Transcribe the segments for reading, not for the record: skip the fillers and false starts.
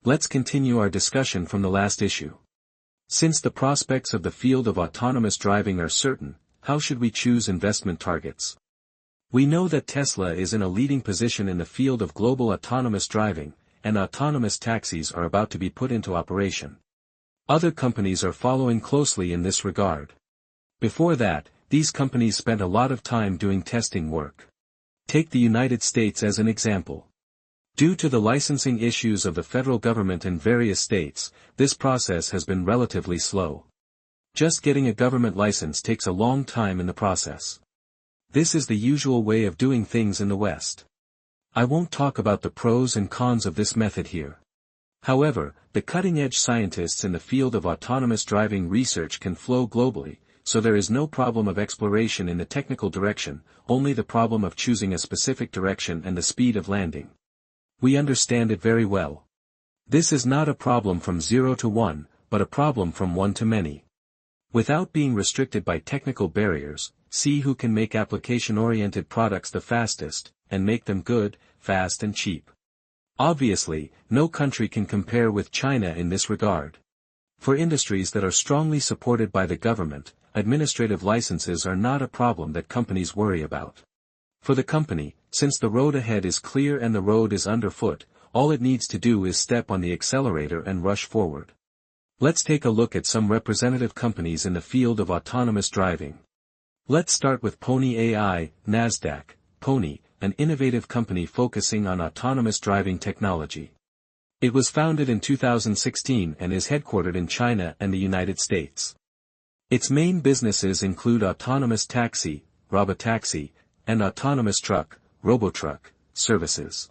Let's continue our discussion from the last issue. Since the prospects of the field of autonomous driving are certain, how should we choose investment targets? We know that Tesla is in a leading position in the field of global autonomous driving, and autonomous taxis are about to be put into operation. Other companies are following closely in this regard. Before that, these companies spent a lot of time doing testing work. Take the United States as an example. Due to the licensing issues of the federal government in various states, this process has been relatively slow. Just getting a government license takes a long time in the process. This is the usual way of doing things in the West. I won't talk about the pros and cons of this method here. However, the cutting-edge scientists in the field of autonomous driving research can flow globally, so there is no problem of exploration in the technical direction, only the problem of choosing a specific direction and the speed of landing. We understand it very well. This is not a problem from 0 to 1, but a problem from 1 to many. Without being restricted by technical barriers, see who can make application-oriented products the fastest, and make them good, fast and cheap. Obviously, no country can compare with China in this regard. For industries that are strongly supported by the government, administrative licenses are not a problem that companies worry about. For the company, since the road ahead is clear and the road is underfoot, all it needs to do is step on the accelerator and rush forward. Let's take a look at some representative companies in the field of autonomous driving. Let's start with PonyAI, Nasdaq, Pony, an innovative company focusing on autonomous driving technology. It was founded in 2016 and is headquartered in China and the United States. Its main businesses include autonomous taxi, robotaxi, and autonomous truck, robotruck, services.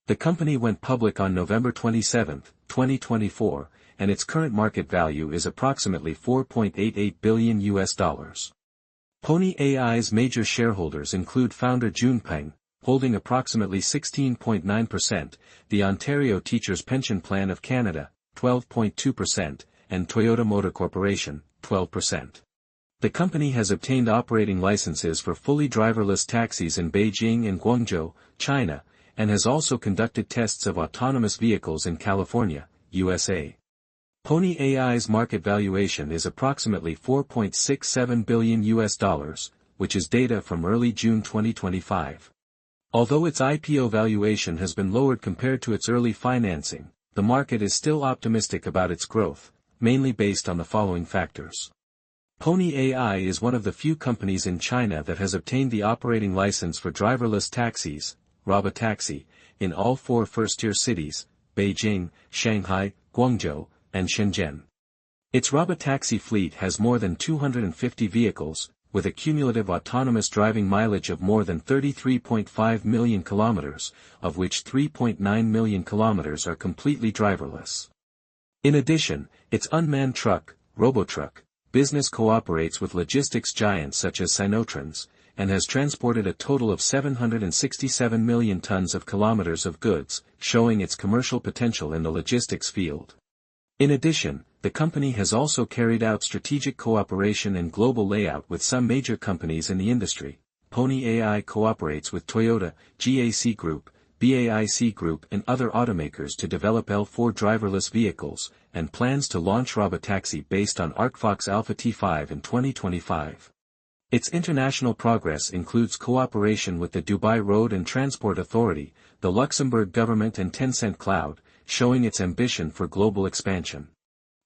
The company went public on November 27, 2024, and its current market value is approximately $4.88 billion. PonyAI's major shareholders include founder Junpeng, holding approximately 16.9%, the Ontario Teachers' Pension Plan of Canada, 12.2%, and Toyota Motor Corporation, 12%. The company has obtained operating licenses for fully driverless taxis in Beijing and Guangzhou, China, and has also conducted tests of autonomous vehicles in California, USA. PonyAI's market valuation is approximately $4.67 billion, which is data from early June 2025. Although its IPO valuation has been lowered compared to its early financing, the market is still optimistic about its growth, mainly based on the following factors. PonyAI is one of the few companies in China that has obtained the operating license for driverless taxis, robotaxi, in all 4 first-tier cities, Beijing, Shanghai, Guangzhou, and Shenzhen. Its robotaxi fleet has more than 250 vehicles, with a cumulative autonomous driving mileage of more than 33.5 million kilometers, of which 3.9 million kilometers are completely driverless. In addition, its unmanned truck, robotruck, business cooperates with logistics giants such as Sinotrans, and has transported a total of 767 million tons of kilometers of goods, showing its commercial potential in the logistics field. In addition, the company has also carried out strategic cooperation and global layout with some major companies in the industry. PonyAI cooperates with Toyota, GAC Group, BAIC Group and other automakers to develop L4 driverless vehicles, and plans to launch robotaxi based on ArcFox Alpha T5 in 2025. Its international progress includes cooperation with the Dubai Road and Transport Authority, the Luxembourg government and Tencent Cloud, showing its ambition for global expansion.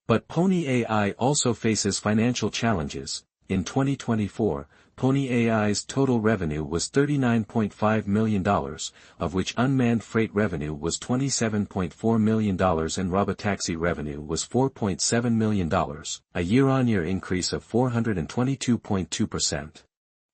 But PonyAI also faces financial challenges. In 2024, PonyAI's total revenue was $39.5 million, of which unmanned freight revenue was $27.4 million and robotaxi revenue was $4.7 million, a year-on-year increase of 422.2%.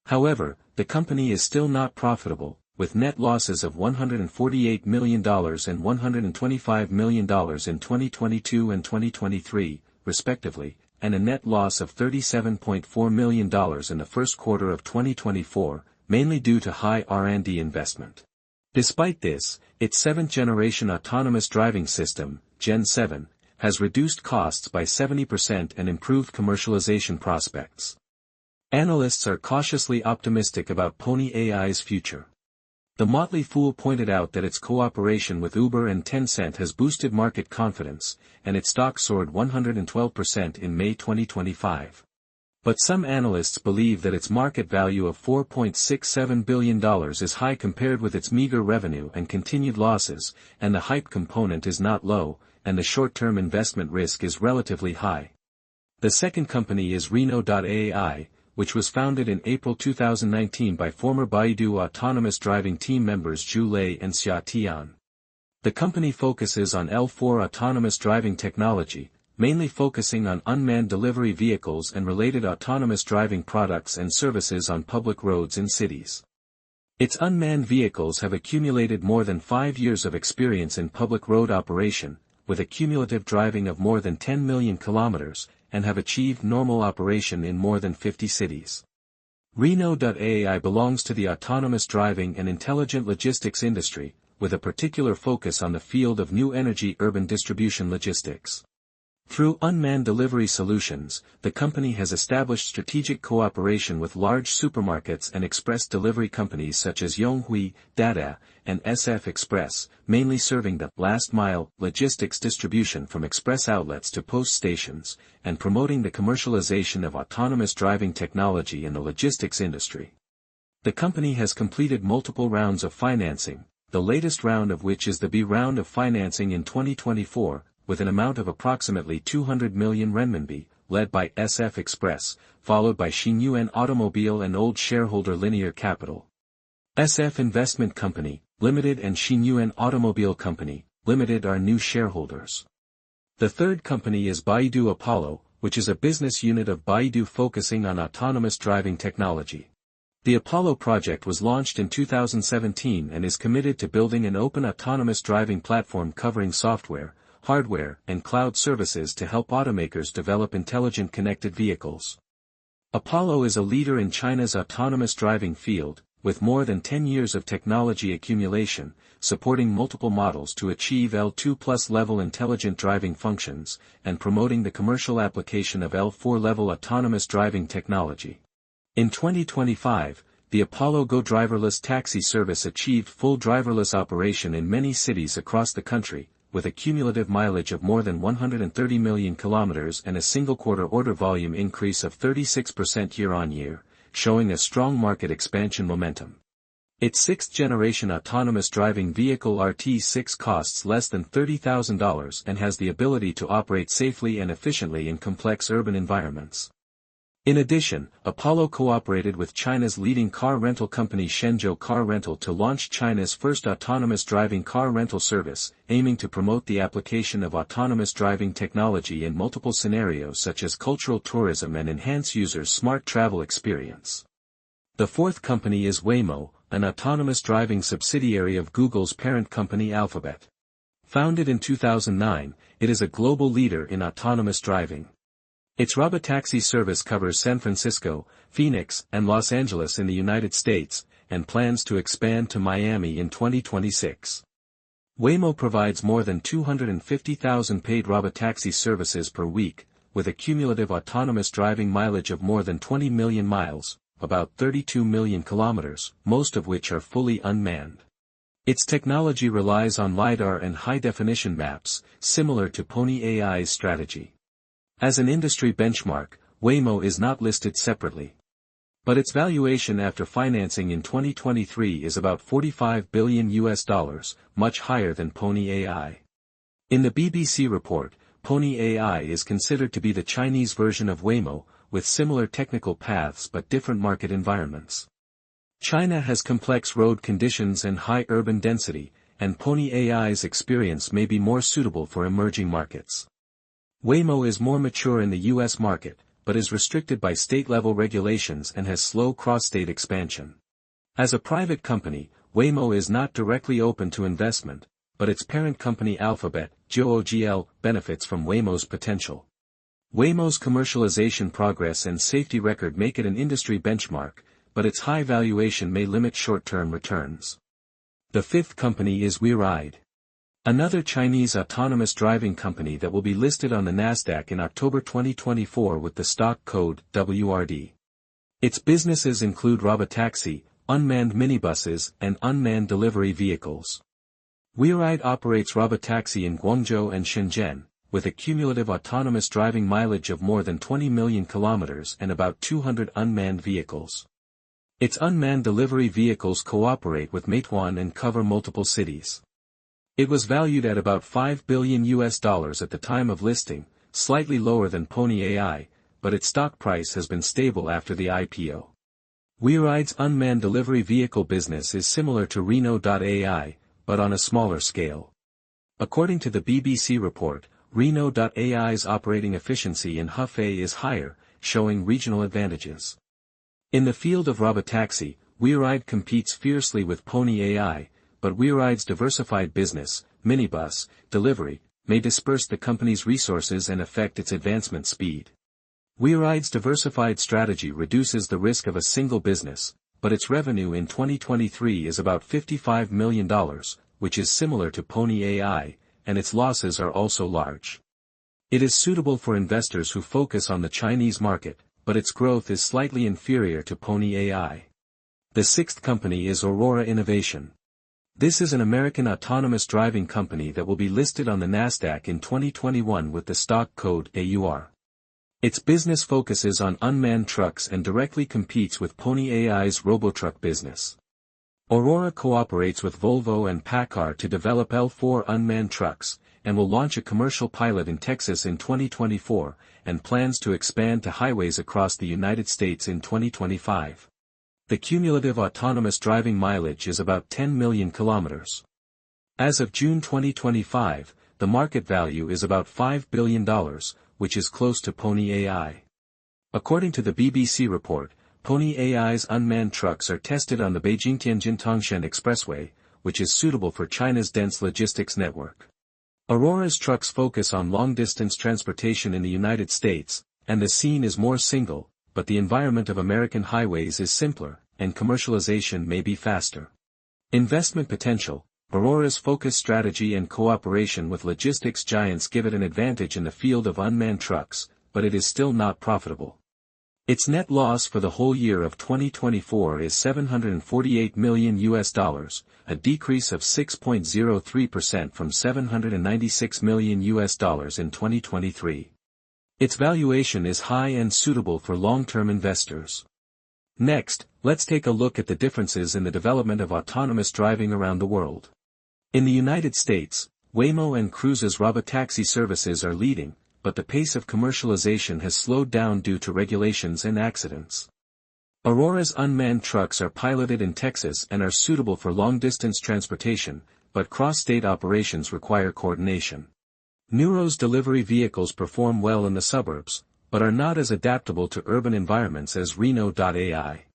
However, the company is still not profitable, with net losses of $148 million and $125 million in 2022 and 2023, respectively, and a net loss of $37.4 million in the first quarter of 2024, mainly due to high R&D investment. Despite this, its 7th-generation autonomous driving system, Gen 7, has reduced costs by 70% and improved commercialization prospects. Analysts are cautiously optimistic about PonyAI's future. The Motley Fool pointed out that its cooperation with Uber and Tencent has boosted market confidence, and its stock soared 112% in May 2025. But some analysts believe that its market value of $4.67 billion is high compared with its meager revenue and continued losses, and the hype component is not low, and the short-term investment risk is relatively high. The second company is Reno.ai, which was founded in April 2019 by former Baidu autonomous driving team members Zhu Lei and Xia Tian. The company focuses on L4 autonomous driving technology, mainly focusing on unmanned delivery vehicles and related autonomous driving products and services on public roads in cities. Its unmanned vehicles have accumulated more than 5 years of experience in public road operation, with a cumulative driving of more than 10 million kilometers, and have achieved normal operation in more than 50 cities. Reno.ai belongs to the autonomous driving and intelligent logistics industry, with a particular focus on the field of new energy urban distribution logistics. Through unmanned delivery solutions, the company has established strategic cooperation with large supermarkets and express delivery companies such as Yonghui, Dada, and SF Express, mainly serving the last-mile logistics distribution from express outlets to post stations, and promoting the commercialization of autonomous driving technology in the logistics industry. The company has completed multiple rounds of financing, the latest round of which is the B round of financing in 2024, with an amount of approximately 200 million renminbi, led by SF Express, followed by Xinyuan Automobile and old shareholder Linear Capital. SF Investment Company, Limited and Xinyuan Automobile Company, Limited are new shareholders. The third company is Baidu Apollo, which is a business unit of Baidu focusing on autonomous driving technology. The Apollo project was launched in 2017 and is committed to building an open autonomous driving platform covering software, hardware, and cloud services to help automakers develop intelligent connected vehicles. Apollo is a leader in China's autonomous driving field, with more than 10 years of technology accumulation, supporting multiple models to achieve L2+ level intelligent driving functions, and promoting the commercial application of L4 level autonomous driving technology. In 2025, the Apollo Go driverless taxi service achieved full driverless operation in many cities across the country, with a cumulative mileage of more than 130 million kilometers and a single-quarter order volume increase of 36% year-on-year, showing a strong market expansion momentum. Its sixth-generation autonomous driving vehicle RT6 costs less than $30,000 and has the ability to operate safely and efficiently in complex urban environments. In addition, Apollo cooperated with China's leading car rental company Shenzhou Car Rental to launch China's first autonomous driving car rental service, aiming to promote the application of autonomous driving technology in multiple scenarios such as cultural tourism and enhance users' smart travel experience. The fourth company is Waymo, an autonomous driving subsidiary of Google's parent company Alphabet. Founded in 2009, it is a global leader in autonomous driving. Its robotaxi service covers San Francisco, Phoenix, and Los Angeles in the United States, and plans to expand to Miami in 2026. Waymo provides more than 250,000 paid robotaxi services per week, with a cumulative autonomous driving mileage of more than 20 million miles, about 32 million kilometers, most of which are fully unmanned. Its technology relies on LiDAR and high-definition maps, similar to PonyAI's strategy. As an industry benchmark, Waymo is not listed separately. But its valuation after financing in 2023 is about $45 billion, much higher than PonyAI. In the BBC report, PonyAI is considered to be the Chinese version of Waymo, with similar technical paths but different market environments. China has complex road conditions and high urban density, and PonyAI's experience may be more suitable for emerging markets. Waymo is more mature in the U.S. market, but is restricted by state-level regulations and has slow cross-state expansion. As a private company, Waymo is not directly open to investment, but its parent company Alphabet, GOOGL, benefits from Waymo's potential. Waymo's commercialization progress and safety record make it an industry benchmark, but its high valuation may limit short-term returns. The fifth company is WeRide. Another Chinese autonomous driving company that will be listed on the Nasdaq in October 2024 with the stock code WRD. Its businesses include robotaxi, unmanned minibuses and unmanned delivery vehicles. WeRide operates robotaxi in Guangzhou and Shenzhen, with a cumulative autonomous driving mileage of more than 20 million kilometers and about 200 unmanned vehicles. Its unmanned delivery vehicles cooperate with Meituan and cover multiple cities. It was valued at about $5 billion at the time of listing, slightly lower than PonyAI, but its stock price has been stable after the IPO. WeRide's unmanned delivery vehicle business is similar to Reno.ai, but on a smaller scale. According to the BBC report, Reno.ai's operating efficiency in Hefei is higher, showing regional advantages. In the field of robotaxi, WeRide competes fiercely with PonyAI, but WeRide's diversified business, minibus, delivery, may disperse the company's resources and affect its advancement speed. WeRide's diversified strategy reduces the risk of a single business, but its revenue in 2023 is about $55 million, which is similar to PonyAI, and its losses are also large. It is suitable for investors who focus on the Chinese market, but its growth is slightly inferior to PonyAI. The sixth company is Aurora Innovation. This is an American autonomous driving company that will be listed on the Nasdaq in 2021 with the stock code AUR. Its business focuses on unmanned trucks and directly competes with PonyAI's robotruck business. Aurora cooperates with Volvo and PACCAR to develop L4 unmanned trucks, and will launch a commercial pilot in Texas in 2024, and plans to expand to highways across the United States in 2025. The cumulative autonomous driving mileage is about 10 million kilometers. As of June 2025, the market value is about $5 billion, which is close to PonyAI. According to the BBC report, PonyAI's unmanned trucks are tested on the Beijing-Tianjin-Tangshan Expressway, which is suitable for China's dense logistics network. Aurora's trucks focus on long-distance transportation in the United States, and the scene is more single, but the environment of American highways is simpler, and commercialization may be faster. Investment potential. Aurora's focused strategy and cooperation with logistics giants give it an advantage in the field of unmanned trucks, but it is still not profitable. Its net loss for the whole year of 2024 is $748 million, a decrease of 6.03% from $796 million in 2023. Its valuation is high and suitable for long-term investors. Next, let's take a look at the differences in the development of autonomous driving around the world. In the United States, Waymo and Cruise's robotaxi services are leading, but the pace of commercialization has slowed down due to regulations and accidents. Aurora's unmanned trucks are piloted in Texas and are suitable for long-distance transportation, but cross-state operations require coordination. Nuro's delivery vehicles perform well in the suburbs, but are not as adaptable to urban environments as Reno.ai.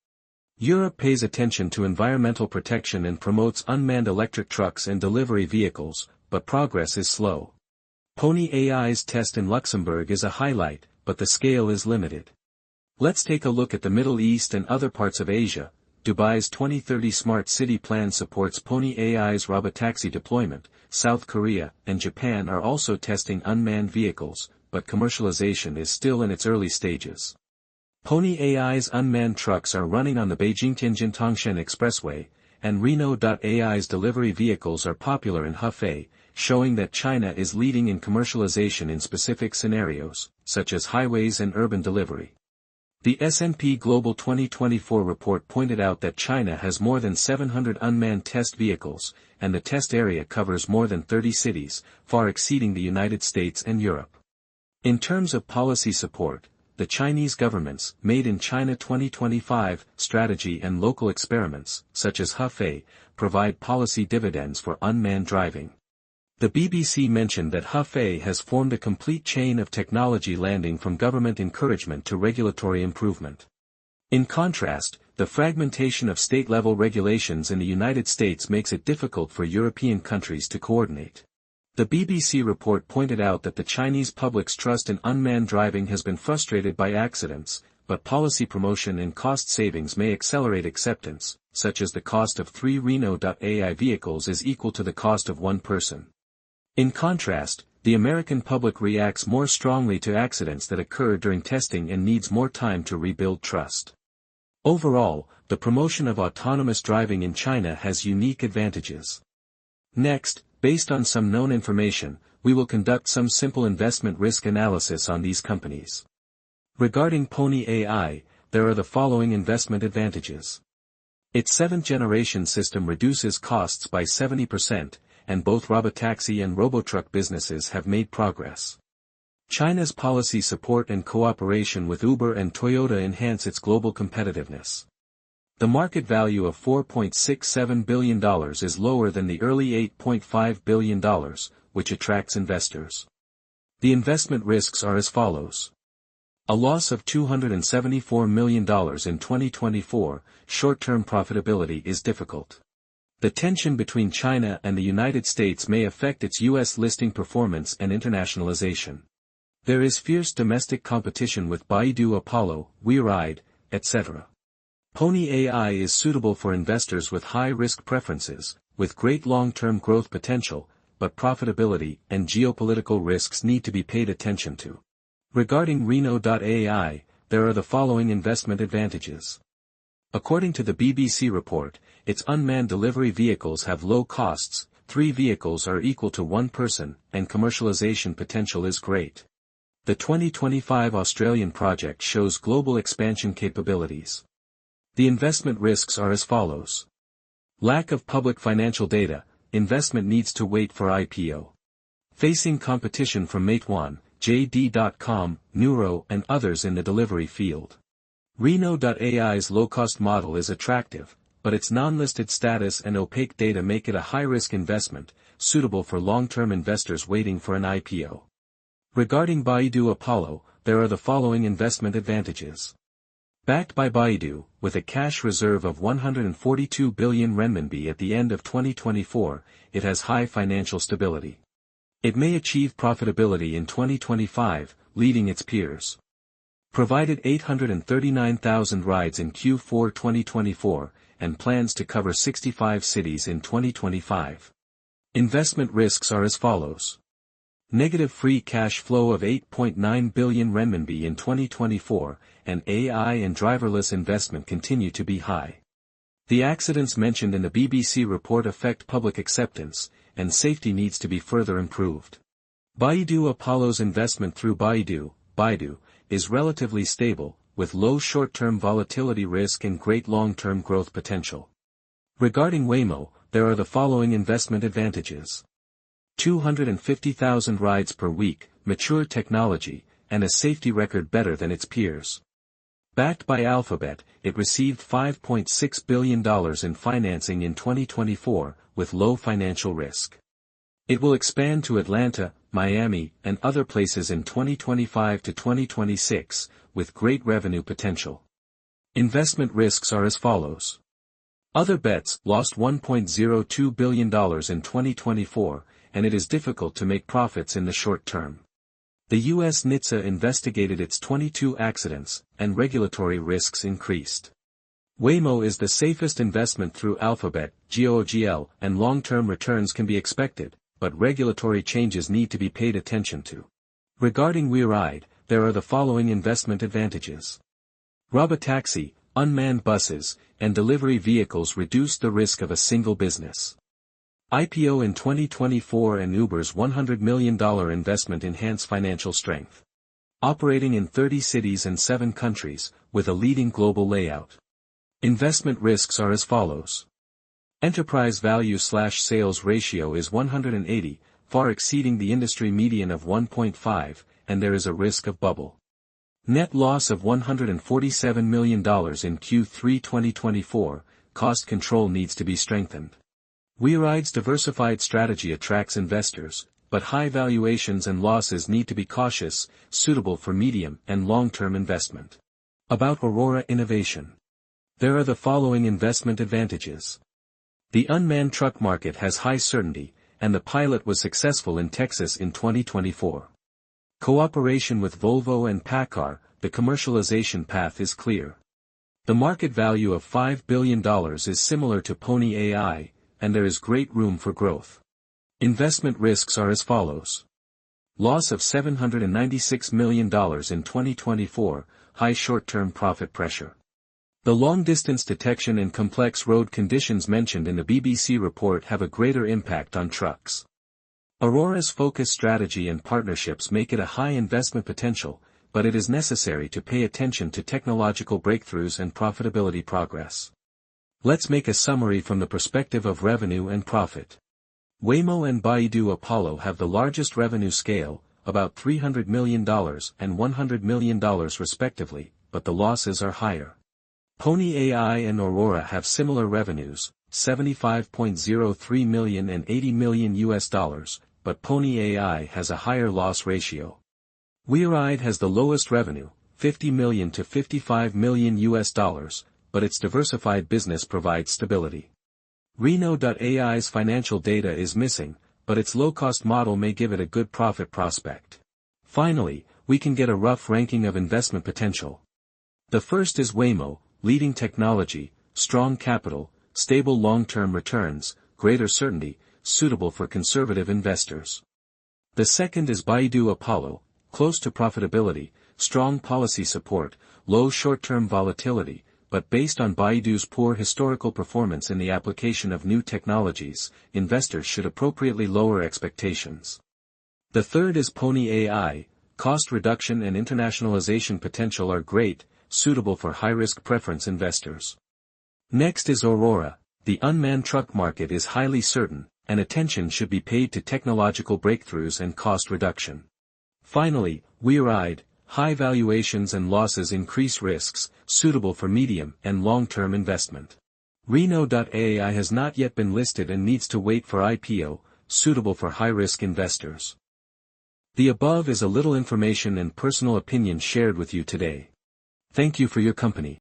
Europe pays attention to environmental protection and promotes unmanned electric trucks and delivery vehicles, but progress is slow. PonyAI's test in Luxembourg is a highlight, but the scale is limited. Let's take a look at the Middle East and other parts of Asia. Dubai's 2030 Smart City Plan supports PonyAI's robotaxi deployment. South Korea and Japan are also testing unmanned vehicles, but commercialization is still in its early stages. PonyAI's unmanned trucks are running on the Beijing-Tianjin-Tangshan Expressway, and Reno.ai's delivery vehicles are popular in Hefei, showing that China is leading in commercialization in specific scenarios, such as highways and urban delivery. The S&P Global 2024 report pointed out that China has more than 700 unmanned test vehicles, and the test area covers more than 30 cities, far exceeding the United States and Europe. In terms of policy support, the Chinese government's Made in China 2025 strategy and local experiments, such as Hefei, provide policy dividends for unmanned driving. The BBC mentioned that Hefei has formed a complete chain of technology landing from government encouragement to regulatory improvement. In contrast, the fragmentation of state-level regulations in the United States makes it difficult for European countries to coordinate. The BBC report pointed out that the Chinese public's trust in unmanned driving has been frustrated by accidents, but policy promotion and cost savings may accelerate acceptance, such as the cost of 3 Reno.ai vehicles is equal to the cost of one person. In contrast, the American public reacts more strongly to accidents that occur during testing and needs more time to rebuild trust. Overall, the promotion of autonomous driving in China has unique advantages. Next, based on some known information, we will conduct some simple investment risk analysis on these companies. Regarding PonyAI, there are the following investment advantages. Its 7th-generation system reduces costs by 70%, and both robotaxi and robotruck businesses have made progress. China's policy support and cooperation with Uber and Toyota enhance its global competitiveness. The market value of $4.67 billion is lower than the early $8.5 billion, which attracts investors. The investment risks are as follows. A loss of $274 million in 2024, short-term profitability is difficult. The tension between China and the United States may affect its U.S. listing performance and internationalization. There is fierce domestic competition with Baidu, Apollo, WeRide, etc. PonyAI is suitable for investors with high-risk preferences, with great long-term growth potential, but profitability and geopolitical risks need to be paid attention to. Regarding Reno.ai, there are the following investment advantages. According to the BBC report, its unmanned delivery vehicles have low costs, 3 vehicles are equal to 1 person, and commercialization potential is great. The 2025 Australian project shows global expansion capabilities. The investment risks are as follows. Lack of public financial data, investment needs to wait for IPO. Facing competition from Meituan, JD.com, Neuro and others in the delivery field. Reno.ai's low-cost model is attractive, but its non-listed status and opaque data make it a high-risk investment, suitable for long-term investors waiting for an IPO. Regarding Baidu Apollo, there are the following investment advantages. Backed by Baidu, with a cash reserve of 142 billion renminbi at the end of 2024, it has high financial stability. It may achieve profitability in 2025, leading its peers. Provided 839,000 rides in Q4 2024, and plans to cover 65 cities in 2025. Investment risks are as follows. Negative free cash flow of 8.9 billion renminbi in 2024, and AI and driverless investment continue to be high. The accidents mentioned in the BBC report affect public acceptance, and safety needs to be further improved. Baidu Apollo's investment through Baidu, is relatively stable, with low short-term volatility risk and great long-term growth potential. Regarding Waymo, there are the following investment advantages. 250,000 rides per week, mature technology, and a safety record better than its peers. Backed by Alphabet, it received $5.6 billion in financing in 2024, with low financial risk. It will expand to Atlanta, Miami, and other places in 2025 to 2026, with great revenue potential. Investment risks are as follows. Other bets lost $1.02 billion in 2024, and it is difficult to make profits in the short term. The U.S. NHTSA investigated its 22 accidents, and regulatory risks increased. Waymo is the safest investment through Alphabet, GOOGL, and long-term returns can be expected, but regulatory changes need to be paid attention to. Regarding WeRide, there are the following investment advantages. Robotaxi, unmanned buses, and delivery vehicles reduce the risk of a single business. IPO in 2024 and Uber's $100 million investment enhance financial strength. Operating in 30 cities and 7 countries, with a leading global layout. Investment risks are as follows. Enterprise value/sales ratio is 180, far exceeding the industry median of 1.5, and there is a risk of bubble. Net loss of $147 million in Q3 2024, cost control needs to be strengthened. WeRide's diversified strategy attracts investors, but high valuations and losses need to be cautious, suitable for medium and long-term investment. About Aurora innovation. There are the following investment advantages. The unmanned truck market has high certainty, and the pilot was successful in Texas in 2024. Cooperation with Volvo and PACCAR, the commercialization path is clear. The market value of $5 billion is similar to PonyAI, and there is great room for growth. Investment risks are as follows. Loss of $796 million in 2024, high short-term profit pressure. The long-distance detection and complex road conditions mentioned in the BBC report have a greater impact on trucks. Aurora's focused strategy and partnerships make it a high investment potential, but it is necessary to pay attention to technological breakthroughs and profitability progress. Let's make a summary from the perspective of revenue and profit. Waymo and Baidu Apollo have the largest revenue scale, about $300 million and $100 million respectively, but the losses are higher. PonyAI and Aurora have similar revenues, $75.03 million and $80 million, but PonyAI has a higher loss ratio. WeRide has the lowest revenue, $50 million to $55 million, but its diversified business provides stability. Reno.ai's financial data is missing, but its low-cost model may give it a good profit prospect. Finally, we can get a rough ranking of investment potential. The first is Waymo, leading technology, strong capital, stable long-term returns, greater certainty, suitable for conservative investors. The second is Baidu Apollo, close to profitability, strong policy support, low short-term volatility, but based on Baidu's poor historical performance in the application of new technologies, investors should appropriately lower expectations. The third is PonyAI, cost reduction and internationalization potential are great, suitable for high-risk preference investors. Next is Aurora. The unmanned truck market is highly certain, and attention should be paid to technological breakthroughs and cost reduction. Finally, WeRide, high valuations and losses increase risks, suitable for medium and long-term investment. Reno.ai has not yet been listed and needs to wait for IPO, suitable for high-risk investors. The above is a little information and personal opinion shared with you today. Thank you for your company.